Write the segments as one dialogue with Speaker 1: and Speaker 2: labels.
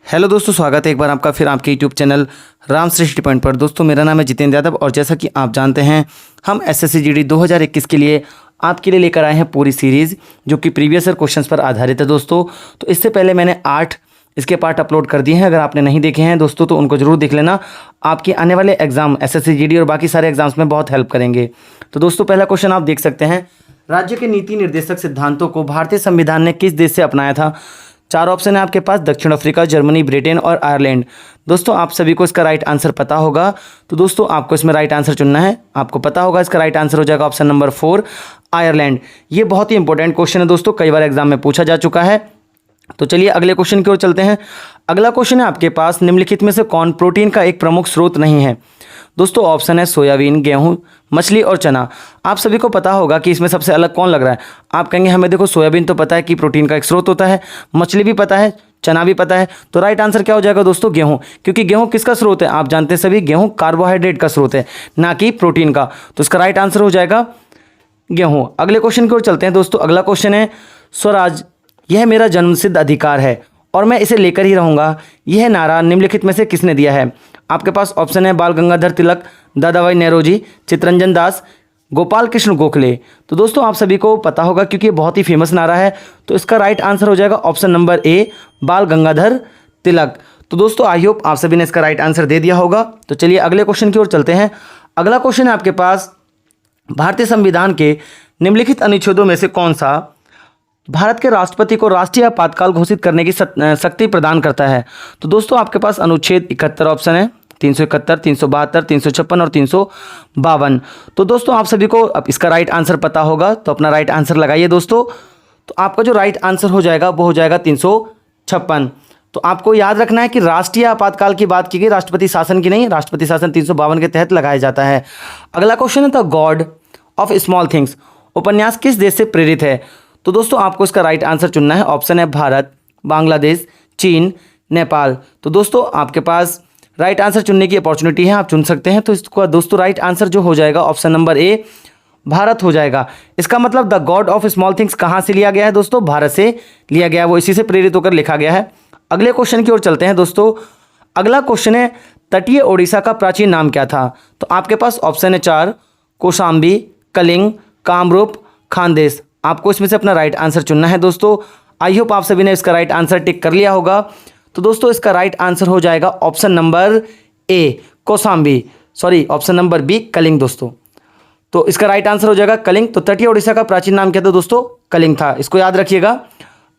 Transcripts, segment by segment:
Speaker 1: Hello दोस्तों, स्वागत है एक बार आपका फिर आपके यूट्यूब चैनल राम सृष्टि पॉइंट पर। दोस्तों मेरा नाम है जितेंद्र यादव और जैसा कि आप जानते हैं हम एसएससी जीडी 2021 के लिए आपके लिए लेकर आए हैं पूरी सीरीज़ जो कि प्रीवियस ईयर क्वेश्चंस पर आधारित है दोस्तों। तो इससे पहले मैंने 8 इसके पार्ट अपलोड कर दिए हैं। अगर आपने नहीं देखे हैं दोस्तों तो उनको जरूर देख लेना, आपके आने वाले एग्जाम एसएससी जीडी और बाकी सारे एग्जाम्स में बहुत हेल्प करेंगे। तो दोस्तों पहला क्वेश्चन आप देख सकते हैं, राज्य के नीति निर्देशक सिद्धांतों को भारतीय संविधान ने किस देश से अपनाया था? 4 ऑप्शन है आपके पास, दक्षिण अफ्रीका, जर्मनी, ब्रिटेन और आयरलैंड। दोस्तों आप सभी को इसका राइट आंसर पता होगा, तो दोस्तों आपको इसमें राइट आंसर चुनना है। आपको पता होगा इसका राइट आंसर हो जाएगा ऑप्शन नंबर 4 आयरलैंड। ये बहुत ही इंपॉर्टेंट क्वेश्चन है दोस्तों, कई बार एग्जाम में पूछा जा चुका है। तो चलिए अगले क्वेश्चन की ओर चलते हैं। अगला क्वेश्चन है आपके पास, निम्नलिखित में से कौन प्रोटीन का एक प्रमुख स्रोत नहीं है? दोस्तों ऑप्शन है सोयाबीन, गेहूं, मछली और चना। आप सभी को पता होगा कि इसमें सबसे अलग कौन लग रहा है। आप कहेंगे हमें देखो सोयाबीन तो पता है कि प्रोटीन का एक स्रोत होता है, मछली भी पता है, चना भी पता है, तो राइट आंसर क्या हो जाएगा दोस्तों? गेहूं। क्योंकि गेहूं किसका स्रोत है? आप जानते हैं सभी, गेहूं कार्बोहाइड्रेट का स्रोत है, ना कि प्रोटीन का। तो इसका राइट आंसर हो जाएगा गेहूं। अगले क्वेश्चन की ओर चलते हैं दोस्तों। अगला क्वेश्चन है, स्वराज यह मेरा जन्मसिद्ध अधिकार है और मैं इसे लेकर ही रहूंगा, यह नारा निम्नलिखित में से किसने दिया है? आपके पास ऑप्शन है बाल गंगाधर तिलक, दादाभाई नेरोजी, चित्तरंजन दास, गोपाल कृष्ण गोखले। तो दोस्तों आप सभी को पता होगा क्योंकि ये बहुत ही फेमस नारा है, तो इसका राइट आंसर हो जाएगा ऑप्शन नंबर ए बाल गंगाधर तिलक। तो दोस्तों आई होप आप सभी ने इसका राइट आंसर दे दिया होगा। तो चलिए अगले क्वेश्चन की ओर चलते हैं। अगला क्वेश्चन है आपके पास, भारतीय संविधान के निम्नलिखित अनुच्छेदों में से कौन सा भारत के राष्ट्रपति को राष्ट्रीय आपातकाल घोषित करने की शक्ति प्रदान करता है? तो दोस्तों आपके पास अनुच्छेद 71 ऑप्शन है, 371, 372, 356 और 352। तो दोस्तों आप सभी को अब इसका राइट आंसर पता होगा, तो अपना राइट आंसर लगाइए दोस्तों। तो आपका जो राइट आंसर हो जाएगा वो हो जाएगा 356। तो आपको याद रखना है कि राष्ट्रीय आपातकाल की बात की गई, राष्ट्रपति शासन की नहीं। राष्ट्रपति शासन 352 के तहत लगाया जाता है। अगला क्वेश्चन है, the God of small things उपन्यास किस देश से प्रेरित है? तो दोस्तों आपको इसका राइट आंसर चुनना है। ऑप्शन है भारत, बांग्लादेश, चीन, नेपाल। तो दोस्तों आपके पास राइट आंसर चुनने की अपॉर्चुनिटी है, आप चुन सकते हैं। तो इसका दोस्तों राइट आंसर जो हो जाएगा ऑप्शन नंबर ए भारत हो जाएगा। इसका मतलब the God of small things कहाँ से लिया गया है दोस्तों? भारत से लिया गया है, वो इसी से प्रेरित होकर लिखा गया है। अगले क्वेश्चन की ओर चलते हैं दोस्तों। अगला क्वेश्चन है, तटीय ओडिशा का प्राचीन नाम क्या था? तो आपके पास ऑप्शन है 4 कौशाम्बी, कलिंग, कामरूप, खानदेश। आपको इसमें से अपना राइट आंसर चुनना है दोस्तों। आई होप आप सभी ने इसका राइट आंसर टिक कर लिया होगा। तो दोस्तों इसका राइट आंसर हो जाएगा option number A Kaushambi, sorry option number B Kalinga दोस्तों। तो इसका राइट आंसर हो जाएगा कलिंग। तो तटीय ओडिशा का प्राचीन नाम क्या था दोस्तों? कलिंग था, इसको याद रखिएगा।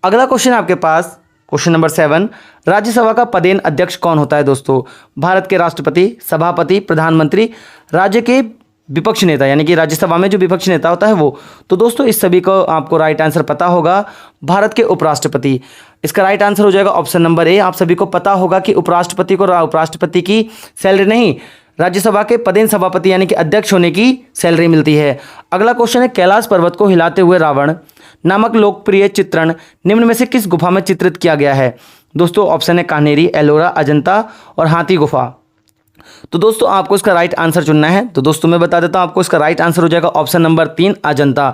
Speaker 1: अगला क्वेश्चन है आपके पास, क्वेश्चन नंबर 7, राज्यसभा का पदेन अध्यक्ष कौन होता है दोस्तों? भारत के राष्ट्रपति, सभापति, प्रधानमंत्री, राज्य के विपक्ष नेता, यानी कि राज्यसभा में जो विपक्ष नेता होता है वो। तो दोस्तों इस सभी को आपको राइट आंसर पता होगा, भारत के उपराष्ट्रपति। इसका राइट आंसर हो जाएगा ऑप्शन नंबर ए। आप सभी को पता होगा कि उपराष्ट्रपति को उपराष्ट्रपति की सैलरी नहीं, राज्यसभा के पदेन सभापति यानी कि अध्यक्ष होने की सैलरी मिलती है। अगला क्वेश्चन है, कैलाश पर्वत को हिलाते हुए रावण नामक लोकप्रिय चित्रण निम्न में से किस गुफा में चित्रित किया गया है? दोस्तों ऑप्शन है कान्हेरी, एलोरा, अजंता और हाथी गुफा। तो दोस्तों आपको इसका राइट आंसर चुनना है। तो दोस्तों मैं बता देता हूं, आपको इसका राइट आंसर हो जाएगा ऑप्शन नंबर 3 अजंता।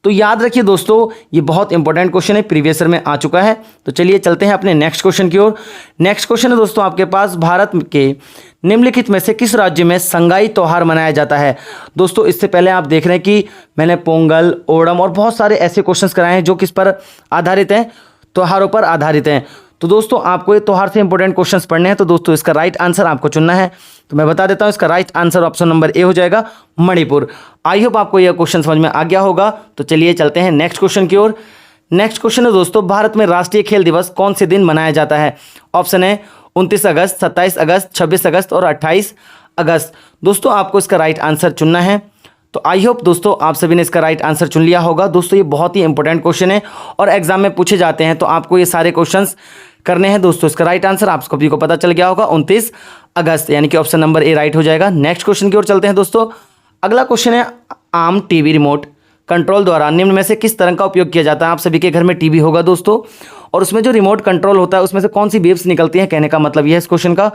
Speaker 1: तो याद रखिए दोस्तों, ये बहुत इंपॉर्टेंट क्वेश्चन है, प्रीवियस ईयर में आ चुका है। तो चलिए चलते हैं अपने नेक्स्ट क्वेश्चन की ओर। नेक्स्ट क्वेश्चन है दोस्तों आपके पास, भारत के निम्नलिखित में से किस राज्य में संगाई त्योहार मनाया जाता है? दोस्तों इससे पहले आप देख रहे हैं कि मैंने पोंगल, ओणम और बहुत सारे ऐसे क्वेश्चंस कराए हैं जो किस पर आधारित हैं? त्योहारों पर आधारित हैं। तो दोस्तों आपको ये त्योहार से इंपॉर्टेंट क्वेश्चंस पढ़ने हैं, तो दोस्तों इसका राइट आंसर आपको चुनना है। तो मैं बता देता हूं, इसका राइट आंसर ऑप्शन नंबर ए हो जाएगा मणिपुर। आई होप आपको यह क्वेश्चन समझ में आ गया होगा। तो चलिए चलते हैं नेक्स्ट क्वेश्चन की ओर। नेक्स्ट क्वेश्चन है दोस्तों, भारत में राष्ट्रीय खेल दिवस कौन से दिन मनाया जाता है? ऑप्शन है 29 अगस्त, 27 अगस्त, 26 अगस्त और 28 अगस्त। दोस्तों आपको इसका राइट आंसर चुनना है। तो आई होप दोस्तों आप सभी ने इसका राइट आंसर चुन लिया होगा। दोस्तों ये बहुत ही इंपॉर्टेंट क्वेश्चन है और एग्जाम में पूछे जाते हैं, तो आपको ये सारे क्वेश्चंस करने हैं दोस्तों। इसका राइट आंसर आप सभी को पता चल गया होगा 29 अगस्त, यानी कि ऑप्शन नंबर ए राइट हो जाएगा। नेक्स्ट क्वेश्चन की ओर चलते हैं दोस्तों। अगला क्वेश्चन है, आम टीवी रिमोट कंट्रोल द्वारा निम्न में से किस तरह का उपयोग किया जाता है? आप सभी के घर में टीवी होगा दोस्तों, और उसमें जो रिमोट कंट्रोल होता है उसमें से कौन सी वेव्स निकलती हैं? कहने का मतलब यह है इस क्वेश्चन का।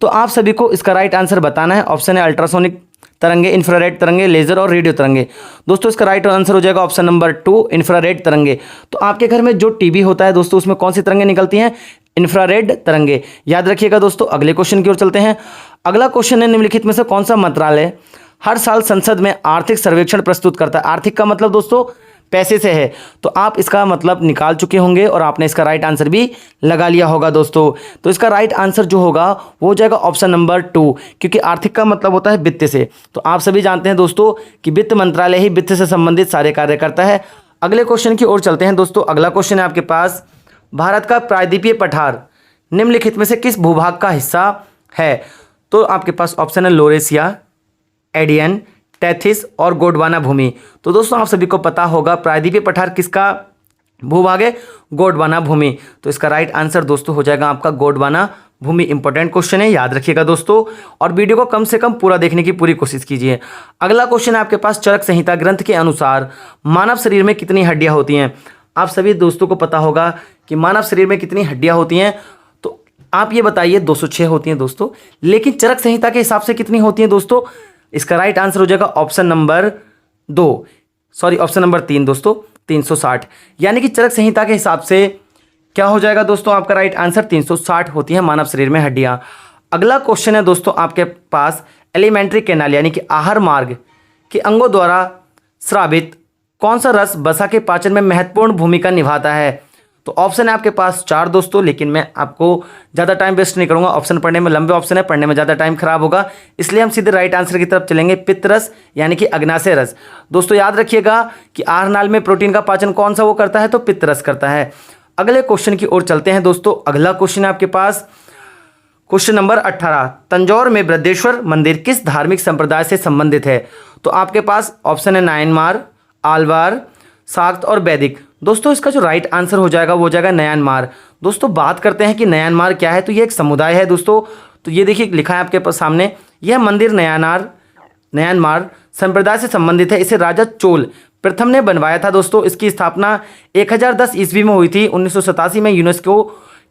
Speaker 1: तो आप सभी को इसका राइट आंसर बताना है। ऑप्शन है अल्ट्रासोनिक तरंगे, इंफ्रारेड तरंगे, लेजर और रेडियो तरंगे। दोस्तों इसका राइट आंसर हो जाएगा ऑप्शन नंबर 2 इंफ्रारेड तरंगे। तो आपके घर में जो टीवी होता है दोस्तों, उसमें कौन सी तरंगे निकलती हैं? इंफ्रारेड तरंगे। याद रखिएगा दोस्तों। अगले क्वेश्चन की ओर चलते हैं। अगला क्वेश्चन है, निम्नलिखित में से कौन सा मंत्रालय हर साल संसद में आर्थिक सर्वेक्षण प्रस्तुत करता है? आर्थिक का मतलब दोस्तों पैसे से है, तो आप इसका मतलब निकाल चुके होंगे और आपने इसका राइट आंसर भी लगा लिया होगा दोस्तों। तो इसका राइट आंसर जो होगा वो हो जाएगा ऑप्शन नंबर 2, क्योंकि आर्थिक का मतलब होता है वित्त से। तो आप सभी जानते हैं दोस्तों कि वित्त मंत्रालय ही वित्त से संबंधित सारे कार्य करता है। अगले क्वेश्चन की ओर चलते हैं दोस्तों। अगला क्वेश्चन है आपके पास, भारत का प्रायद्वीपीय पठार निम्नलिखित में से किस भूभाग का हिस्सा है? तो आपके पास ऑप्शन है लोरेशिया, एडियन, टेथिस और गोंडवाना भूमि। तो दोस्तों आप सभी को पता होगा प्रायद्वीपीय पठार किसका भूभाग है? गोंडवाना भूमि। तो इसका राइट आंसर दोस्तों हो जाएगा आपका गोंडवाना भूमि। इंपॉर्टेंट क्वेश्चन है, याद रखिएगा दोस्तों, और वीडियो को कम से कम पूरा देखने की पूरी कोशिश कीजिए। अगला क्वेश्चन है आपके पास, चरक संहिता ग्रंथ के अनुसार मानव शरीर में कितनी हड्डियां होती हैं? आप सभी दोस्तों को पता होगा कि मानव शरीर में कितनी हड्डियां होती हैं। तो आप ये बताइए। 206 होती हैं दोस्तों, लेकिन चरक संहिता के हिसाब से कितनी होती हैं दोस्तों? इसका राइट आंसर हो जाएगा ऑप्शन नंबर 3 दोस्तों, 360। यानी कि चरक संहिता के हिसाब से क्या हो जाएगा दोस्तों आपका राइट आंसर? 360 होती है मानव शरीर में हड्डियां। अगला क्वेश्चन है दोस्तों आपके पास, एलिमेंट्री कैनाल यानी कि आहार मार्ग के अंगों द्वारा स्रावित कौन सा रस वसा के पाचन में महत्वपूर्ण भूमिका निभाता है? तो ऑप्शन है आपके पास 4 दोस्तों, लेकिन मैं आपको ज़्यादा टाइम वेस्ट नहीं करूंगा। ऑप्शन पढ़ने में लंबे ऑप्शन है, पढ़ने में ज़्यादा टाइम खराब होगा, इसलिए हम सीधे राइट आंसर की तरफ चलेंगे। पित्त रस यानी कि अग्नाशय रस। दोस्तों याद रखिएगा कि आहार नाल में प्रोटीन का पाचन कौन सा वो करता है? तो पित्त रस करता है। अगले क्वेश्चन की ओर चलते हैं दोस्तों। अगला क्वेश्चन है आपके पास, क्वेश्चन नंबर 18, तंजौर में बृहदेश्वर मंदिर किस धार्मिक संप्रदाय से संबंधित है? तो आपके पास ऑप्शन है नायनमार, आलवार, शाक्त और वैदिक। दोस्तों इसका जो राइट आंसर हो जाएगा वो हो जाएगा नयानमार। दोस्तों बात करते हैं कि नयानमार क्या है, तो ये एक समुदाय है दोस्तों। तो ये देखिए लिखा है आपके पास सामने, यह मंदिर नयानमार संप्रदाय से संबंधित है। इसे राजा चोल प्रथम ने बनवाया था दोस्तों। इसकी स्थापना 1010 ईस्वी में हुई थी। 1987 में यूनेस्को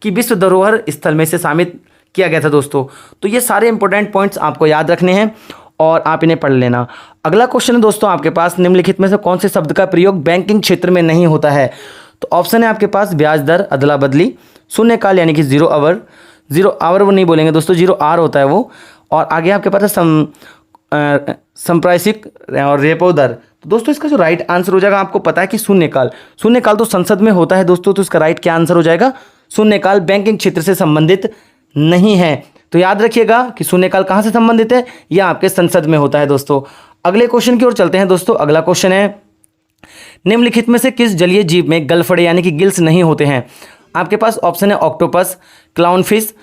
Speaker 1: की विश्व धरोहर स्थल में से शामिल किया गया था दोस्तों। तो ये सारे इंपॉर्टेंट पॉइंट्स आपको याद रखने हैं और आप इन्हें पढ़ लेना। अगला क्वेश्चन है दोस्तों आपके पास, निम्नलिखित में से कौन से शब्द का प्रयोग बैंकिंग क्षेत्र में नहीं होता है? तो ऑप्शन है आपके पास ब्याज दर, अदला बदली, शून्यकाल यानी कि 0 आवर वो नहीं बोलेंगे दोस्तों, 0 आर होता है वो। और आगे आपके पास है संप्रायिक और रेपो दर। तो दोस्तों इसका जो राइट आंसर हो जाएगा, आपको पता है कि शून्यकाल तो संसद में होता है दोस्तों। तो इसका राइट क्या आंसर हो जाएगा? शून्यकाल बैंकिंग क्षेत्र से संबंधित नहीं है। तो याद रखिएगा कि शून्यकाल कहाँ से संबंधित है? यह आपके संसद में होता है दोस्तों। अगले क्वेश्चन की ओर चलते हैं दोस्तों। अगला क्वेश्चन है, निम्नलिखित में से किस जलीय जीव में गलफड़े यानी कि गिल्स नहीं होते हैं? आपके पास ऑप्शन है ऑक्टोपस, क्लाउनफिश,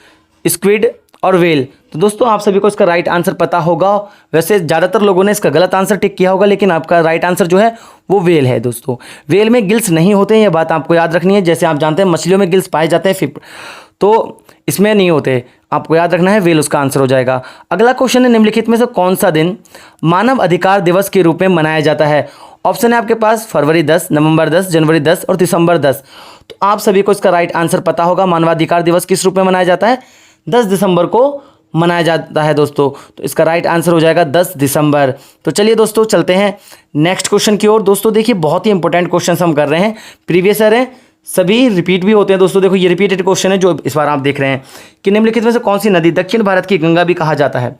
Speaker 1: स्क्विड और वेल। तो दोस्तों आप सभी को इसका राइट आंसर पता होगा। वैसे ज़्यादातर लोगों ने इसका गलत आंसर टिक किया होगा, लेकिन आपका राइट आंसर जो है वो वेल है दोस्तों। वेल में गिल्स नहीं होते हैं, यह बात आपको याद रखनी है। जैसे आप जानते हैं मछलियों में गिल्स पाए जाते हैं, तो इसमें नहीं होते, आपको याद रखना है वेल उसका आंसर हो जाएगा। अगला क्वेश्चन है, निम्नलिखित में से कौन सा दिन मानव अधिकार दिवस के रूप में मनाया जाता है? ऑप्शन है आपके पास फरवरी 10, नवंबर 10, जनवरी 10 और दिसंबर 10। तो आप सभी को इसका राइट आंसर पता होगा। मानवाधिकार दिवस किस रूप में मनाया जाता है? 10 दिसंबर को मनाया जाता है दोस्तों। तो इसका राइट आंसर हो जाएगा 10 दिसंबर। तो चलिए दोस्तों चलते हैं नेक्स्ट क्वेश्चन की ओर। दोस्तों देखिए बहुत ही इंपॉर्टेंट क्वेश्चन हम कर रहे हैं, प्रीवियस ईयर है, सभी रिपीट भी होते हैं दोस्तों। देखो ये रिपीटेड क्वेश्चन है जो इस बार आप देख रहे हैं कि निम्नलिखित में से कौन सी नदी दक्षिण भारत की गंगा भी कहा जाता है?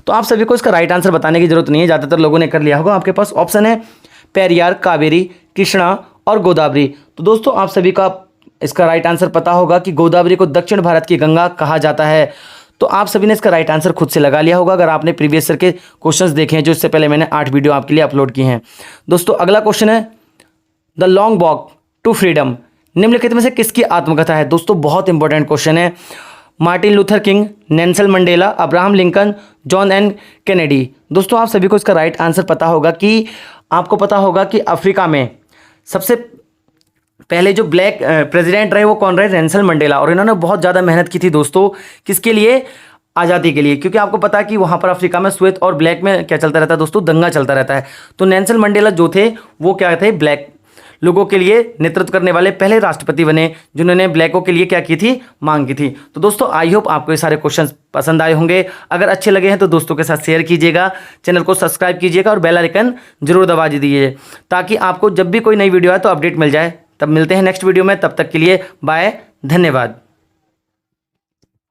Speaker 1: तो आप सभी को इसका राइट आंसर बताने की जरूरत नहीं है, ज़्यादातर लोगों ने कर लिया होगा। आपके पास ऑप्शन है पेरियार, कावेरी, कृष्णा और गोदावरी। तो दोस्तों आप सभी का इसका राइट आंसर पता होगा कि गोदावरी को दक्षिण भारत की गंगा कहा जाता है। तो आप सभी ने इसका राइट आंसर खुद से लगा लिया होगा अगर आपने प्रीवियस ईयर के क्वेश्चंस देखे हैं, जो इससे पहले मैंने 8 वीडियो आपके लिए अपलोड की हैं। दोस्तों अगला क्वेश्चन है, the long walk to freedom निम्नलिखित में से किसकी आत्मकथा है? दोस्तों बहुत इंपॉर्टेंट क्वेश्चन है। Martin Luther King, Nelson Mandela, Abraham Lincoln, John N Kennedy. दोस्तों आप सभी को इसका राइट आंसर पता होगा कि आपको पता होगा कि अफ्रीका में सबसे पहले जो ब्लैक प्रेसिडेंट रहे वो कौन रहे? Nelson Mandela. और इन्होंने बहुत ज़्यादा मेहनत की थी दोस्तों, किसके लिए? आज़ादी के लिए। क्योंकि आपको पता है कि वहाँ पर अफ्रीका में श्वेत और ब्लैक में क्या चलता रहता है दोस्तों? दंगा चलता रहता है। तो नेल्सन मंडेला जो थे वो क्या थे? ब्लैक लोगों के लिए नेतृत्व करने वाले पहले राष्ट्रपति बने जिन्होंने ब्लैकों के लिए क्या की थी? मांग की थी। तो दोस्तों आई होप आपको ये सारे क्वेश्चंस पसंद आए होंगे। अगर अच्छे लगे हैं तो दोस्तों के साथ शेयर कीजिएगा, चैनल को सब्सक्राइब कीजिएगा और बेल आइकन जरूर दबा दीजिए ताकि आपको जब भी कोई नई वीडियो आए तो अपडेट मिल जाए। तब मिलते हैं नेक्स्ट वीडियो में, तब तक के लिए बाय, धन्यवाद।